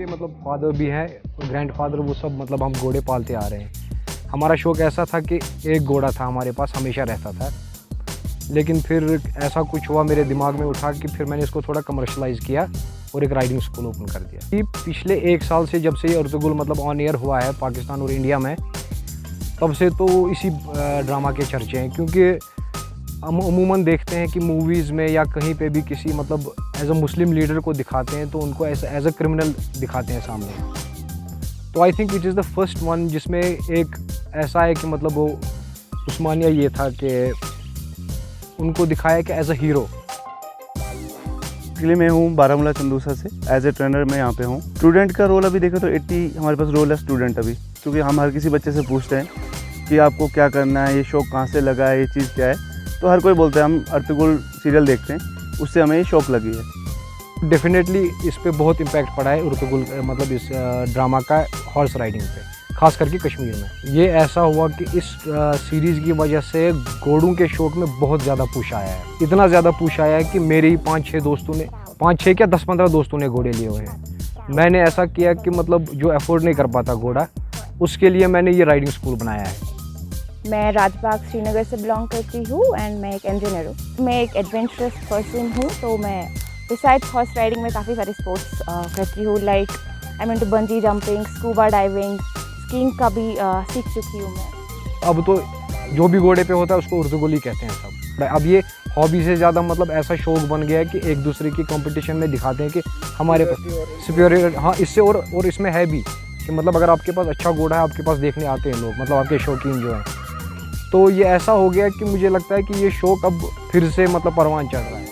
के मतलब फादर भी हैं, ग्रैंडफादर, वो सब मतलब हम घोड़े पालते आ रहे हैं। हमारा शौक़ ऐसा था कि एक घोड़ा था हमारे पास, हमेशा रहता था। लेकिन फिर ऐसा कुछ हुआ मेरे दिमाग में उठा कि फिर मैंने इसको थोड़ा कमर्शलाइज़ किया और एक राइडिंग स्कूल ओपन कर दिया। कि पिछले 1 साल से जब से ये अर्तुगरुल मतलब ऑन एयर हुआ है पाकिस्तान और इंडिया में, तब से तो इसी ड्रामा के चर्चे हैं। क्योंकि हम अमूमन देखते हैं कि मूवीज़ में या कहीं पे भी किसी मतलब एज अ मुस्लिम लीडर को दिखाते हैं तो उनको एज अ क्रिमिनल दिखाते हैं सामने। तो I think it is the first one जिसमें एक ऐसा है कि मतलब वो उस्मानिया ये था कि उनको दिखाया कि एज अ हीरो। एक्चुअली मैं हूँ बारामूला चंदूसा से, एज ए ट्रेनर मैं यहाँ पे हूँ। स्टूडेंट का रोल अभी देखें तो 80 हमारे पास रोल है स्टूडेंट अभी, क्योंकि हम हर किसी बच्चे से पूछते हैं कि आपको क्या करना है, ये शौक़ कहाँ से लगा है, ये चीज़ क्या है। तो हर कोई बोलता है हम अर्तुगरुल सीरियल देखते हैं, उससे हमें ये शौक़ लगी है। डेफिनेटली इस पे बहुत इम्पैक्ट पड़ा है अर्तुगरुल मतलब इस ड्रामा का हॉर्स राइडिंग पे, ख़ास करके कश्मीर में। ये ऐसा हुआ कि इस सीरीज़ की वजह से घोड़ों के शौक़ में बहुत ज़्यादा पुश आया है। इतना ज़्यादा पुश आया है कि मेरे ही 5-6 दोस्तों ने 5-6 क्या 10-15 दोस्तों ने घोड़े लिए हुए हैं। मैंने ऐसा किया कि मतलब जो अफोर्ड नहीं कर पाता घोड़ा, उसके लिए मैंने ये राइडिंग स्कूल बनाया है। मैं राजबाग श्रीनगर से बिलोंग करती हूँ एंड मैं एक इंजीनियर हूँ। मैं एक एडवेंचरस पर्सन हूँ, तो मैं बिसाइड्स हॉर्स राइडिंग में काफ़ी सारे स्पोर्ट्स करती हूँ। Like I mean to bungee jumping, scuba diving, skiing का भी सीख चुकी हूँ मैं। अब तो जो भी घोड़े पे होता है उसको अर्तुगरुल ही कहते हैं सब। अब ये हॉबी से ज़्यादा मतलब ऐसा शौक़ बन गया है कि एक दूसरे की कंपटीशन में दिखाते हैं कि हमारे पास सुपीरियर, हाँ इससे और इसमें है भी कि मतलब अगर आपके पास अच्छा घोड़ा है, आपके पास देखने आते हैं लोग, मतलब आपके शौकीन जो हैं। तो ये ऐसा हो गया कि मुझे लगता है कि ये शौक़ अब फिर से मतलब परवान चढ़ रहा है।